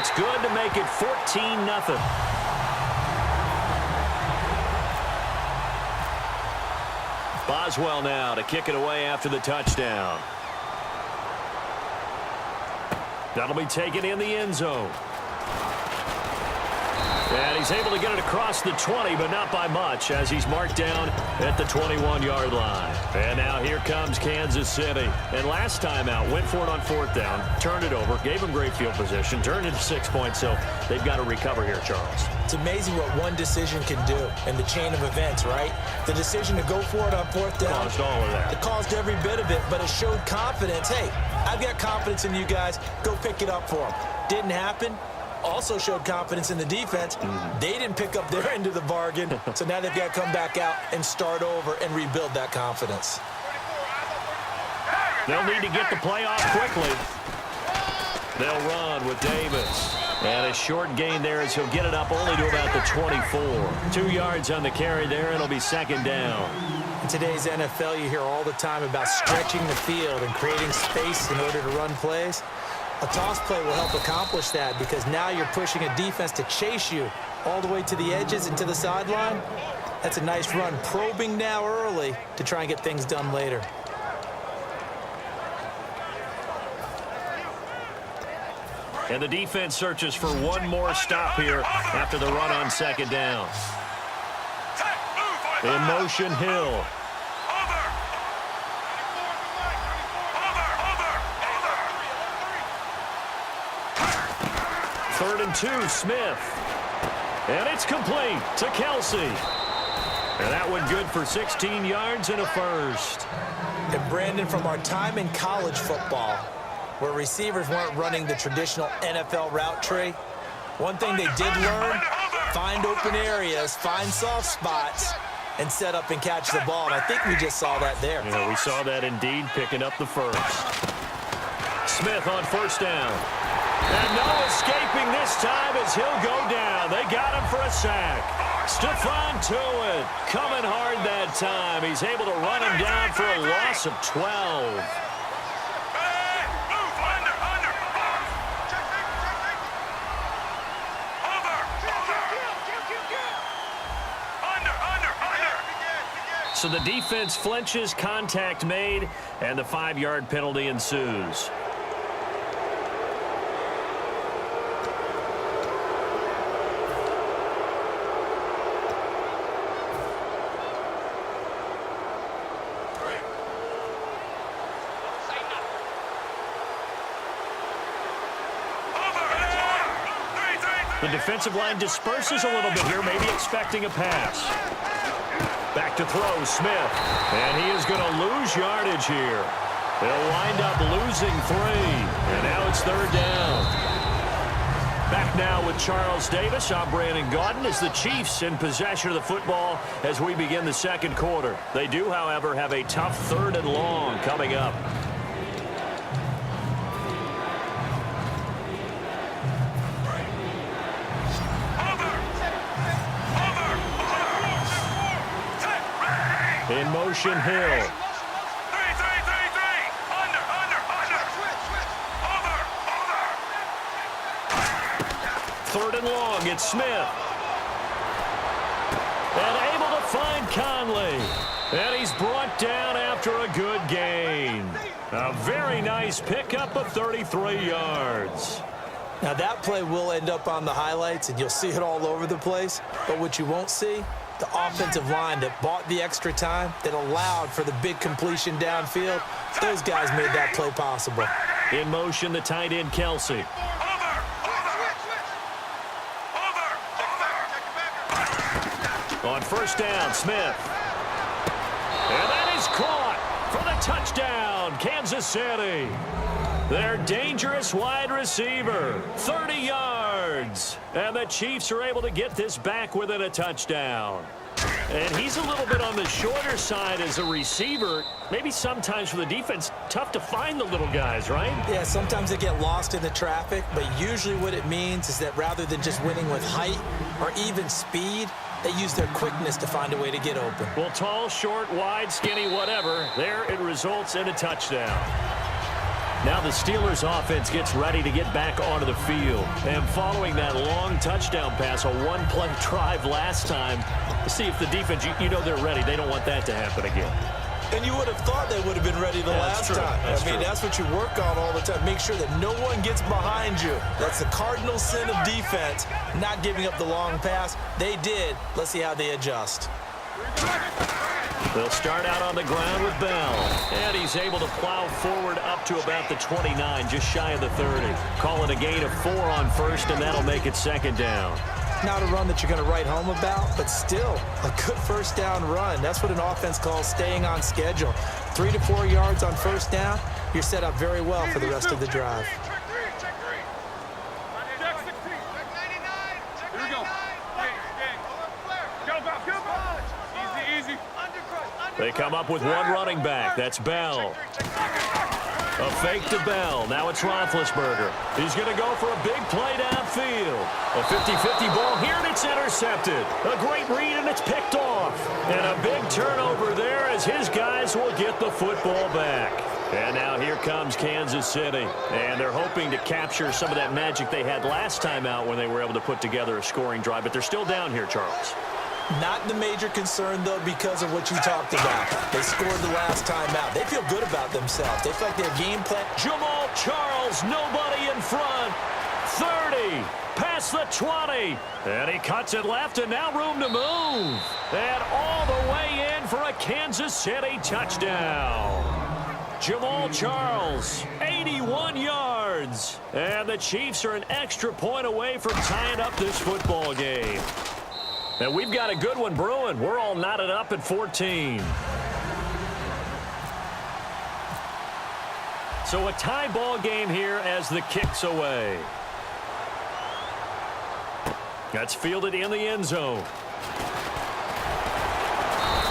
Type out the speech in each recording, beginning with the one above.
It's good to make it 14-0. Boswell now to kick it away after the touchdown. That'll be taken in the end zone. And he's able to get it across the 20, but not by much, as he's marked down at the 21-yard line. And now here comes Kansas City. And last time out, went for it on 4th down, turned it over, gave him great field position, turned it to 6 points, so they've got to recover here, Charles. It's amazing what one decision can do in the chain of events, right? The decision to go for it on 4th down. Caused all of that. It caused every bit of it, but it showed confidence. Hey, I've got confidence in you guys. Go pick it up for them. Didn't happen. Also showed confidence in the defense. They didn't pick up their end of the bargain, so now they've got to come back out and start over and rebuild that confidence. They'll need to get the play off quickly. They'll run with Davis. And a short gain there as he'll get it up only to about the 24. 2 yards on the carry there, and it'll be 2nd down. In today's NFL, you hear all the time about stretching the field and creating space in order to run plays. A toss play will help accomplish that because now you're pushing a defense to chase you all the way to the edges and to the sideline. That's a nice run, probing now early to try and get things done later. And the defense searches for one more stop here after the run on 2nd down. In motion, Hill. 3rd and 2, Smith. And it's complete to Kelsey. And that went good for 16 yards and a first. And Brandon, from our time in college football, where receivers weren't running the traditional NFL route tree, one thing they did learn, find open areas, find soft spots, and set up and catch the ball. And I think we just saw that there. Yeah, we saw that indeed, picking up the first. Smith on 1st down. And no escaping this time as he'll go down. They got him for a sack. Stephon Tuitt coming hard that time. He's able to run him down for a loss of 12. So the defense flinches, contact made, and the 5-yard penalty ensues. The defensive line disperses a little bit here, maybe expecting a pass. Back to throw, Smith. And he is going to lose yardage here. They'll wind up losing 3. And now it's 3rd down. Back now with Charles Davis. I'm Brandon Gaudin as the Chiefs in possession of the football as we begin the 2nd quarter. They do, however, have a tough 3rd and long coming up. In motion, Hill. 3rd and long, it's Smith. And able to find Conley. And he's brought down after a good gain. A very nice pickup of 33 yards. Now that play will end up on the highlights, and you'll see it all over the place. But what you won't see, the offensive line that bought the extra time, that allowed for the big completion downfield, those guys made that play possible. In motion, the tight end, Kelsey. On 1st down, Smith. And that is caught for the touchdown, Kansas City. Their dangerous wide receiver, 30 yards. And the Chiefs are able to get this back within a touchdown. And he's a little bit on the shorter side as a receiver. Maybe sometimes for the defense, tough to find the little guys, right? Yeah, sometimes they get lost in the traffic, but usually what it means is that rather than just winning with height or even speed, they use their quickness to find a way to get open. Well, tall, short, wide, skinny, whatever, there it results in a touchdown. Now the Steelers offense gets ready to get back onto the field. And following that long touchdown pass, a one-play drive last time, to see if the defense, you know they're ready. They don't want that to happen again. And you would have thought they would have been ready the last time. That's what you work on all the time. Make sure that no one gets behind you. That's the cardinal sin of defense, not giving up the long pass. They did. Let's see how they adjust. They'll start out on the ground with Bell. And he's able to plow forward up to about the 29, just shy of the 30. Calling a gain of 4 on first, and that'll make it second down. Not a run that you're going to write home about, but still a good first down run. That's what an offense calls staying on schedule. 3 to 4 yards on first down, you're set up very well for the rest of the drive. They come up with one running back. That's Bell. A fake to Bell. Now it's Roethlisberger. He's going to go for a big play downfield. A 50-50 ball here, and it's intercepted. A great read, and it's picked off. And a big turnover there as his guys will get the football back. And now here comes Kansas City. And they're hoping to capture some of that magic they had last time out when they were able to put together a scoring drive. But they're still down here, Charles. Not the major concern, though, because of what you talked about. They scored the last time out. They feel good about themselves. They feel like their game plan. Jamal Charles, nobody in front. 30, past the 20. And he cuts it left, and now room to move. And all the way in for a Kansas City touchdown. Jamal Charles, 81 yards. And the Chiefs are an extra point away from tying up this football game. And we've got a good one brewing. We're all knotted up at 14. So a tie ball game here as the kick's away. That's fielded in the end zone.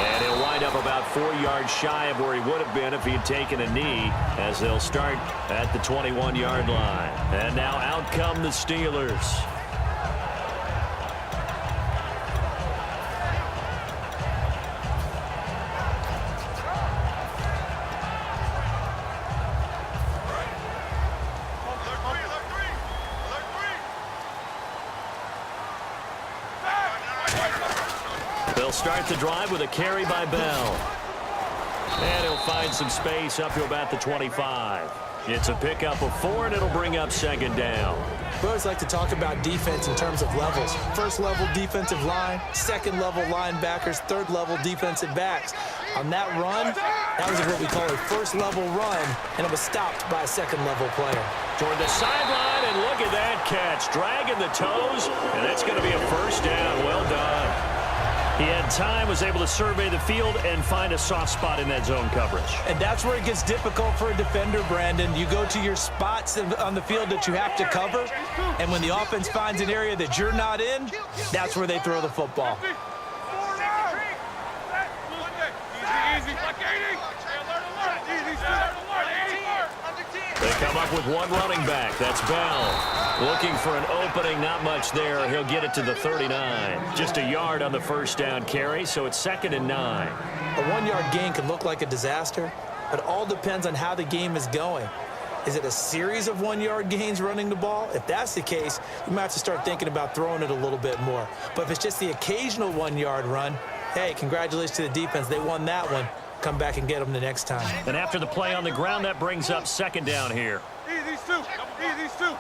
And he'll wind up about 4 yards shy of where he would have been if he had taken a knee, as they'll start at the 21-yard line. And now out come the Steelers. Start the drive with a carry by Bell. And he'll find some space up to about the 25. It's a pickup of 4, and it'll bring up second down. We always like to talk about defense in terms of levels. First level defensive line, second level linebackers, third level defensive backs. On that run, that was what we call a first level run, and it was stopped by a second level player. Toward the sideline, and look at that catch. Dragging the toes, and that's going to be a first down. Well done. He had time, was able to survey the field and find a soft spot in that zone coverage. And that's where it gets difficult for a defender, Brandon. You go to your spots on the field that you have to cover, and when the offense finds an area that you're not in, that's where they throw the football. They come up with one running back. That's Bell. Looking for an opening, not much there. He'll get it to the 39. Just a yard on the first down carry, so it's 2nd and 9. A 1-yard gain can look like a disaster, but it all depends on how the game is going. Is it a series of 1-yard gains running the ball? If that's the case, you might have to start thinking about throwing it a little bit more. But if it's just the occasional 1-yard run, hey, congratulations to the defense. They won that one. Come back and get them the next time. And after the play on the ground, that brings up second down here. These two.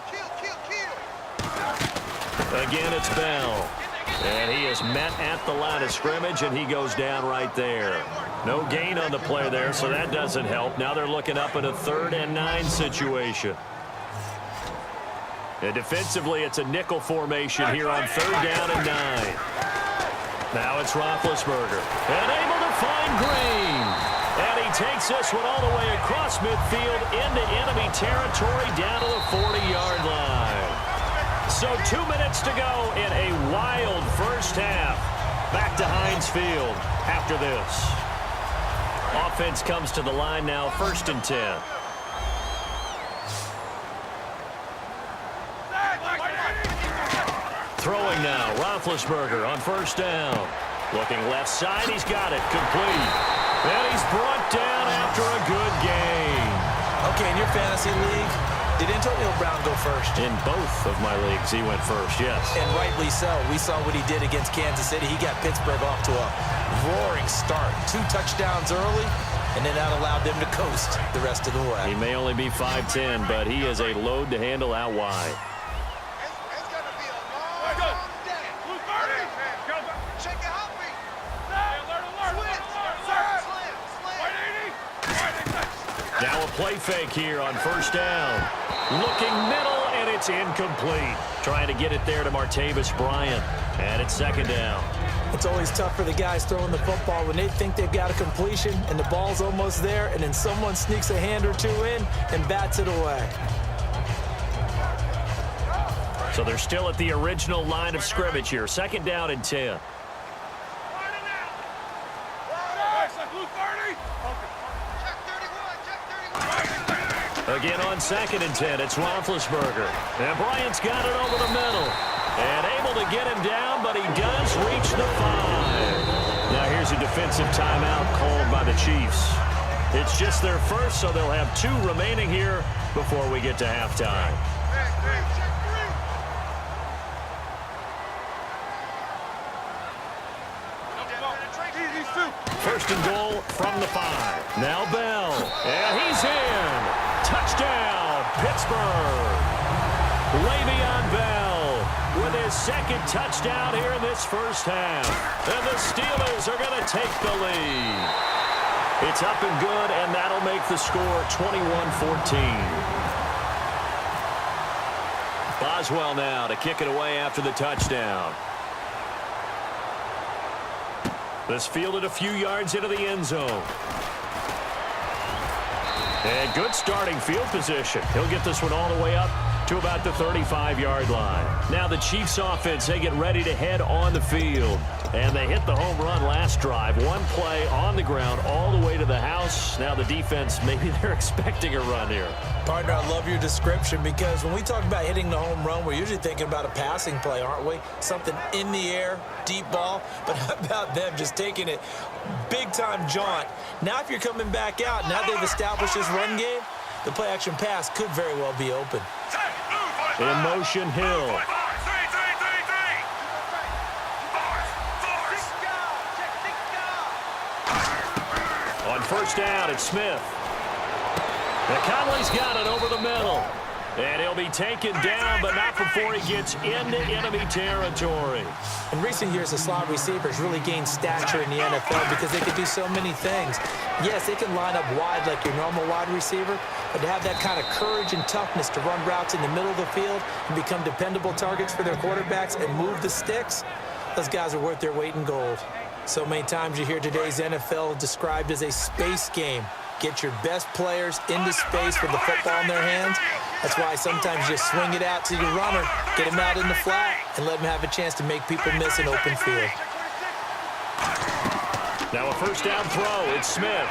Again, it's Bell. And he is met at the line of scrimmage, and he goes down right there. No gain on the play there, so that doesn't help. Now they're looking up at a 3rd and 9 situation. And defensively, it's a nickel formation here on 3rd down and 9. Now it's Roethlisberger. And able to find Green. And he takes this one all the way across midfield into enemy territory down to the 40-yard line. So 2 minutes to go in a wild first half. Back to Heinz Field after this. Offense comes to the line now, 1st and 10. Throwing now, Roethlisberger on 1st down. Looking left side, he's got it, complete. And he's brought down after a good game. Okay, and you're fantasy league, did Antonio Brown go first? In both of my leagues, he went first, yes. And rightly so. We saw what he did against Kansas City. He got Pittsburgh off to a roaring start. 2 touchdowns early, and then that allowed them to coast the rest of the way. He may only be 5'10", but he is a load to handle out wide. It's going to be a long day. Check it out, me. Now a play fake here on first down. Looking middle, and it's incomplete. Trying to get it there to Martavis Bryant. And it's second down. It's always tough for the guys throwing the football when they think they've got a completion and the ball's almost there, and then someone sneaks a hand or two in and bats it away. So they're still at the original line of scrimmage here. Second down and 10. Again on second and 10, it's Roethlisberger. And Bryant's got it over the middle. And able to get him down, but he does reach the 5. Now here's a defensive timeout called by the Chiefs. It's just their first, so they'll have 2 remaining here before we get to halftime. First and goal from the 5. Now Bell. And he's in. Touchdown, Pittsburgh. Le'Veon Bell with his second touchdown here in this first half. And the Steelers are going to take the lead. It's up and good, and that'll make the score 21-14. Boswell now to kick it away after the touchdown. This fielded a few yards into the end zone. And good starting field position. He'll get this one all the way up to about the 35-yard line. Now the Chiefs offense, they get ready to head on the field. And they hit the home run last drive. One play on the ground all the way to the house. Now the defense, maybe they're expecting a run here. Partner, I love your description because when we talk about hitting the home run, we're usually thinking about a passing play, aren't we? Something in the air, deep ball. But how about them just taking it big-time jaunt? Now if you're coming back out, now they've established this run game, the play-action pass could very well be open. In motion, Hill. On first down, it's Smith. And Conley's got it over the middle. And he'll be taken down, but not before he gets into enemy territory. In recent years, the slot receivers really gained stature in the NFL because they could do so many things. Yes, they can line up wide like your normal wide receiver, but to have that kind of courage and toughness to run routes in the middle of the field and become dependable targets for their quarterbacks and move the sticks, those guys are worth their weight in gold. So many times you hear today's NFL described as a space game. Get your best players into space with the football in their hands. That's why sometimes you swing it out to your runner, get him out in the flat, and let him have a chance to make people miss an open field. Now a first down throw. It's Smith.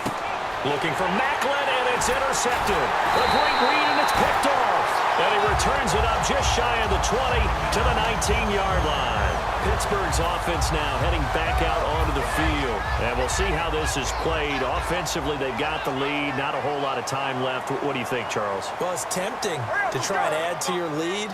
Looking for Macklin, and it's intercepted. A great read, and it's picked off. And he returns it up just shy of the 20 to the 19-yard line. Pittsburgh's offense now heading back out onto the field. And we'll see how this is played. Offensively, they've got the lead. Not a whole lot of time left. What do you think, Charles? Well, it's tempting to try and add to your lead,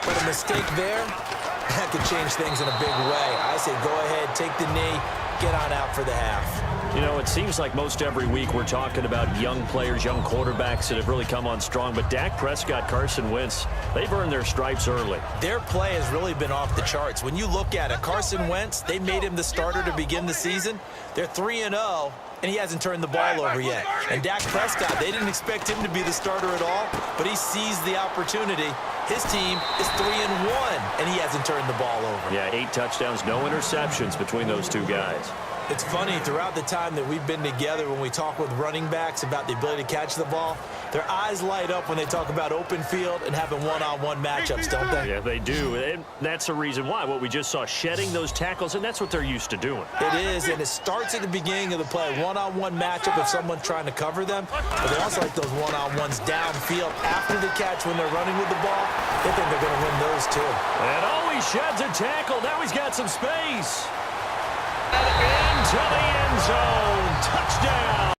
but a mistake there, that could change things in a big way. I say go ahead, take the knee, get on out for the half. You know, it seems like most every week we're talking about young players, young quarterbacks that have really come on strong. But Dak Prescott, Carson Wentz, they've earned their stripes early. Their play has really been off the charts. When you look at it, Carson Wentz, they made him the starter to begin the season. They're 3-0, and he hasn't turned the ball over yet. And Dak Prescott, they didn't expect him to be the starter at all, but he seized the opportunity. His team is 3-1, and he hasn't turned the ball over. Yeah, 8 touchdowns, no interceptions between those two guys. It's funny, throughout the time that we've been together, when we talk with running backs about the ability to catch the ball, their eyes light up when they talk about open field and having one-on-one matchups, don't they? Yeah, they do. And that's the reason why. What we just saw, shedding those tackles, and that's what they're used to doing. It is, and it starts at the beginning of the play. One-on-one matchup if someone's trying to cover them, but they also like those one-on-ones downfield after the catch when they're running with the ball. They think they're going to win those, too. And he sheds a tackle. Now he's got some space. And into the end zone. Touchdown.